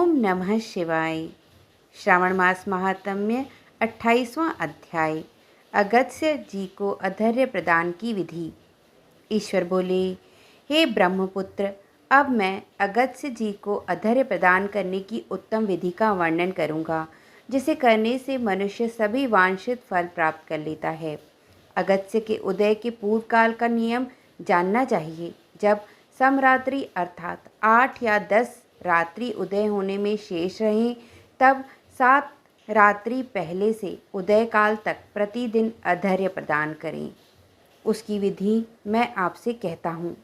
ओम नमः शिवाय। श्रावण मास महात्म्य 28वां अध्याय। अगस्त्य जी को अधैर्य प्रदान की विधि। ईश्वर बोले, हे ब्रह्मपुत्र, अब मैं अगस्त्य जी को अधैर्य प्रदान करने की उत्तम विधि का वर्णन करूंगा, जिसे करने से मनुष्य सभी वांछित फल प्राप्त कर लेता है। अगस्त्य के उदय के पूर्व काल का नियम जानना चाहिए। जब समरात्रि अर्थात 8 या 10 रात्रि उदय होने में शेष रहें, तब 7 रात्रि पहले से उदय काल तक प्रतिदिन अधैर्य प्रदान करें। उसकी विधि मैं आपसे कहता हूँ।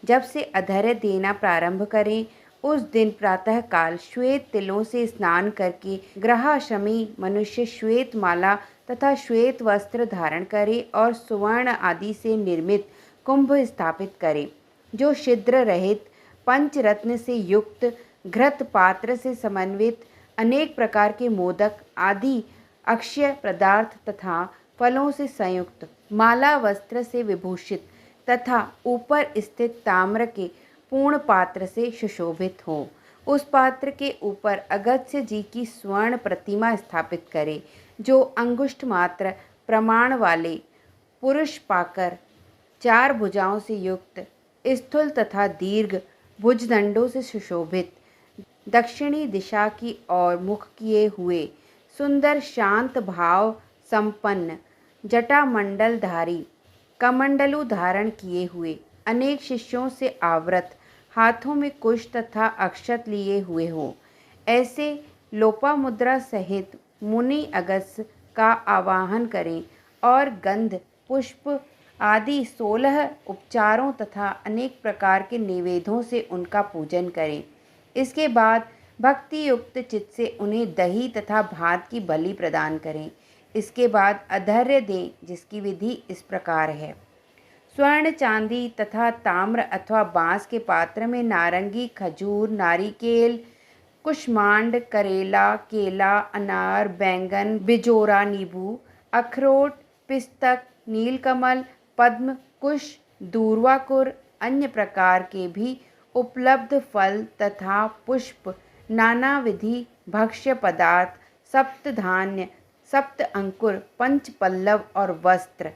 जब से अधैर्य देना प्रारंभ करें, उस दिन प्रातः काल श्वेत तिलों से स्नान करके गृहाश्रमी मनुष्य श्वेत माला तथा श्वेत वस्त्र धारण करे और सुवर्ण आदि से निर्मित कुंभ स्थापित करे, जो छिद्र रहित पंचरत्न से युक्त घृत पात्र से समन्वित अनेक प्रकार के मोदक आदि अक्षय पदार्थ तथा फलों से संयुक्त माला वस्त्र से विभूषित तथा ऊपर स्थित ताम्र के पूर्ण पात्र से सुशोभित हो। उस पात्र के ऊपर अगस्त्य जी की स्वर्ण प्रतिमा स्थापित करे, जो अंगुष्ठ मात्र प्रमाण वाले पुरुष पाकर 4 भुजाओं से युक्त स्थूल तथा दीर्घ भुजदंडों से सुशोभित दक्षिणी दिशा की ओर मुख किए हुए सुंदर शांत भाव संपन्न जटामंडलधारी कमंडलु धारण किए हुए अनेक शिष्यों से आवृत हाथों में कुश तथा अक्षत लिए हुए हो, ऐसे लोपामुद्रा सहित मुनि अगस्त्य का आवाहन करें और गंध पुष्प आदि 16 उपचारों तथा अनेक प्रकार के निवेदों से उनका पूजन करें। इसके बाद भक्ति युक्त चित्त से उन्हें दही तथा भात की बलि प्रदान करें। इसके बाद अधैर्य दें, जिसकी विधि इस प्रकार है। स्वर्ण चांदी तथा ताम्र अथवा बांस के पात्र में नारंगी, खजूर, नारिकेल, कुष्मांड, करेला, केला, अनार, बैंगन, बिजोरा, नींबू, अखरोट, पिस्तक, नीलकमल, पद्म, कुश, दूर्वाकुर, अन्य प्रकार के भी उपलब्ध फल तथा पुष्प, नाना विधि भक्ष्य पदार्थ, सप्त धान्य, सप्त अंकुर, पंच पल्लव और वस्त्र,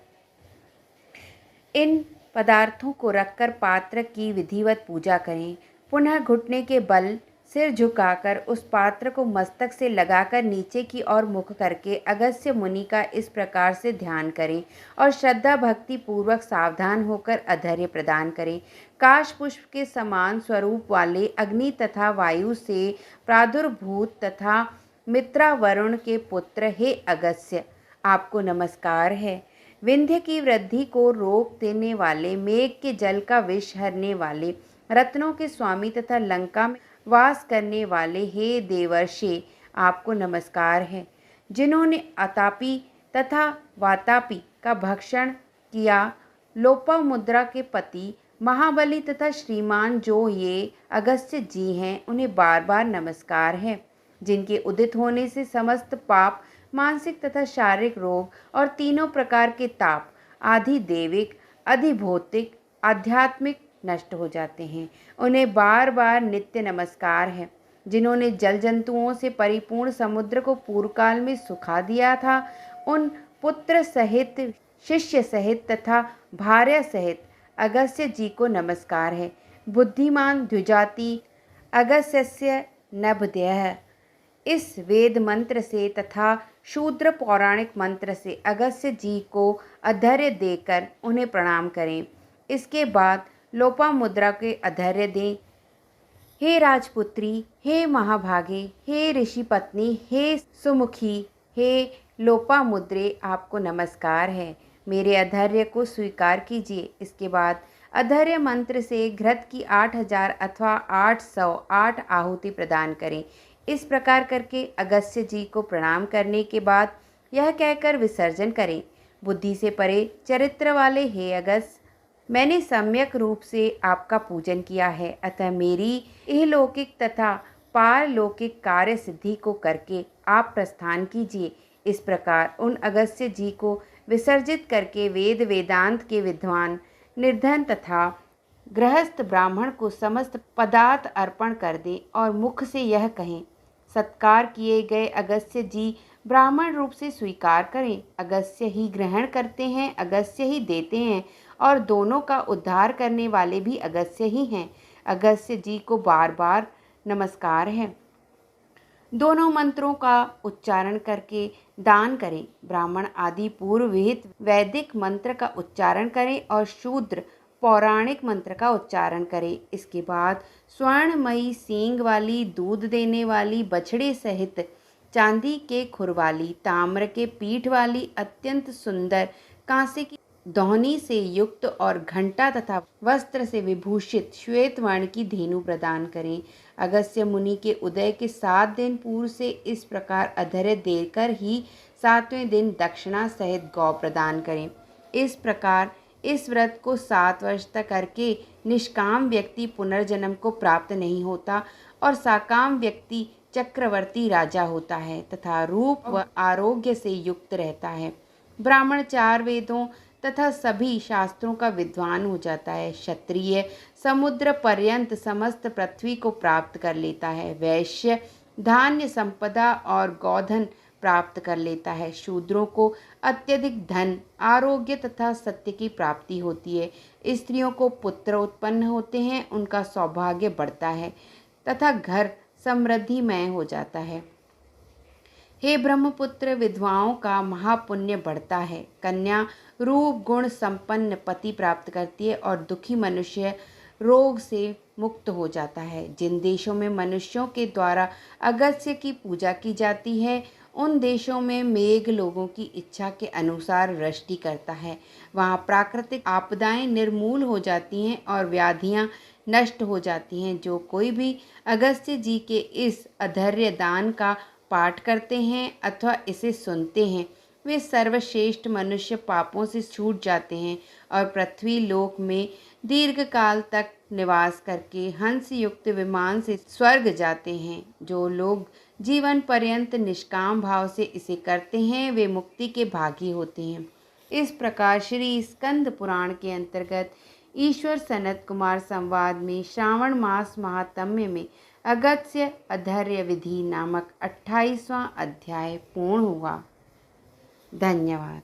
इन पदार्थों को रखकर पात्र की विधिवत पूजा करें। पुनः घुटने के बल सिर झुकाकर उस पात्र को मस्तक से लगाकर नीचे की ओर मुख करके अगस्त्य मुनि का इस प्रकार से ध्यान करें और श्रद्धा भक्ति पूर्वक सावधान होकर अधैर्य प्रदान करें। काश पुष्प के समान स्वरूप वाले अग्नि तथा वायु से प्रादुर्भूत तथा मित्रा वरुण के पुत्र, हे अगस्त्य, आपको नमस्कार है। विंध्य की वृद्धि को रोक देने वाले, मेघ के जल का विष हरने वाले, रत्नों के स्वामी तथा लंका में वास करने वाले, हे देवर्षि, आपको नमस्कार है। जिन्होंने अतापी तथा वातापी का भक्षण किया, लोपामुद्रा के पति महाबली तथा श्रीमान जो ये अगस्त्य जी हैं, उन्हें बार बार नमस्कार है। जिनके उदित होने से समस्त पाप, मानसिक तथा शारीरिक रोग और तीनों प्रकार के ताप आदि दैविक, अधिभौतिक, आध्यात्मिक नष्ट हो जाते हैं, उन्हें बार बार नित्य नमस्कार है। जिन्होंने जल जंतुओं से परिपूर्ण समुद्र को पूर्व काल में सुखा दिया था, उन पुत्र सहित, शिष्य सहित तथा भार्या सहित अगस्त्य जी को नमस्कार है। बुद्धिमान द्विजाति अगस्त्यस्य नभद्यः, इस वेद मंत्र से तथा शूद्र पौराणिक मंत्र से अगस्त्य जी को अधैर्य देकर उन्हें प्रणाम करें। इसके बाद लोपामुद्रा के अधैर्य दें। हे राजपुत्री, हे महाभागे, हे ऋषि पत्नी, हे सुमुखी, हे लोपामुद्रे, आपको नमस्कार है। मेरे अधैर्य को स्वीकार कीजिए। इसके बाद अधैर्य मंत्र से घृत की 8000 अथवा 808 आहुति प्रदान करें। इस प्रकार करके अगस्त्य जी को प्रणाम करने के बाद यह कहकर विसर्जन करें, बुद्धि से परे चरित्र वाले हे अगस्त्य, मैंने सम्यक रूप से आपका पूजन किया है, अतः मेरी इहलौकिक तथा पारलौकिक कार्य सिद्धि को करके आप प्रस्थान कीजिए। इस प्रकार उन अगस्त्य जी को विसर्जित करके वेद वेदांत के विद्वान, निर्धन तथा गृहस्थ ब्राह्मण को समस्त पदार्थ अर्पण कर दें और मुख से यह कहें, सत्कार किए गए अगस्त्य जी ब्राह्मण रूप से स्वीकार करें। अगस्त्य ही ग्रहण करते हैं, अगस्त्य ही देते हैं और दोनों का उद्धार करने वाले भी अगस्त्य ही हैं। अगस्त्य जी को बार बार नमस्कार है। दोनों मंत्रों का उच्चारण करके दान करें। ब्राह्मण आदि पूर्व विहित वैदिक मंत्र का उच्चारण करें और शूद्र पौराणिक मंत्र का उच्चारण करें। इसके बाद स्वर्णमयी सींग वाली, दूध देने वाली बछड़े सहित चांदी के खुर वाली, ताम्र के पीठ वाली, अत्यंत सुंदर कांसे की दोहनी से युक्त और घंटा तथा वस्त्र से विभूषित श्वेत वर्ण की धेनु प्रदान करें। अगस्त्य मुनि के उदय के 7 दिन पूर्व से इस प्रकार अधर्य देकर ही 7वें दिन दक्षिणा सहित गौ प्रदान करें। इस प्रकार इस व्रत को 7 वर्ष तक करके निष्काम व्यक्ति पुनर्जन्म को प्राप्त नहीं होता और साकाम व्यक्ति चक्रवर्ती राजा होता है तथा रूप व आरोग्य से युक्त रहता है। ब्राह्मण 4 वेदों तथा सभी शास्त्रों का विद्वान हो जाता है। क्षत्रिय समुद्र पर्यंत समस्त पृथ्वी को प्राप्त कर लेता है। वैश्य धान्य संपदा और गोधन प्राप्त कर लेता है। शूद्रों को अत्यधिक धन, आरोग्य तथा सत्य की प्राप्ति होती है। स्त्रियों को पुत्र उत्पन्न होते हैं, उनका सौभाग्य बढ़ता है तथा घर समृद्धिमय हो जाता है। हे ब्रह्मपुत्र, विधवाओं का महापुण्य बढ़ता है। कन्या रूप गुण संपन्न पति प्राप्त करती है और दुखी मनुष्य रोग से मुक्त हो जाता है। जिन देशों में मनुष्यों के द्वारा अगस्त्य की पूजा की जाती है, उन देशों में मेघ लोगों की इच्छा के अनुसार वृष्टि करता है। वहाँ प्राकृतिक आपदाएं निर्मूल हो जाती हैं और व्याधियाँ नष्ट हो जाती हैं। जो कोई भी अगस्त्य जी के इस अधर्य दान का पाठ करते हैं अथवा इसे सुनते हैं, वे सर्वश्रेष्ठ मनुष्य पापों से छूट जाते हैं और पृथ्वी लोक में दीर्घ काल तक निवास करके हंस युक्त विमान से स्वर्ग जाते हैं। जो लोग जीवन पर्यंत निष्काम भाव से इसे करते हैं, वे मुक्ति के भागी होते हैं। इस प्रकार श्री स्कंद पुराण के अंतर्गत ईश्वर सनत कुमार संवाद में श्रावण मास महात्म्य में अगस्त्य अधर्य विधि नामक 28वां अध्याय पूर्ण हुआ। धन्यवाद।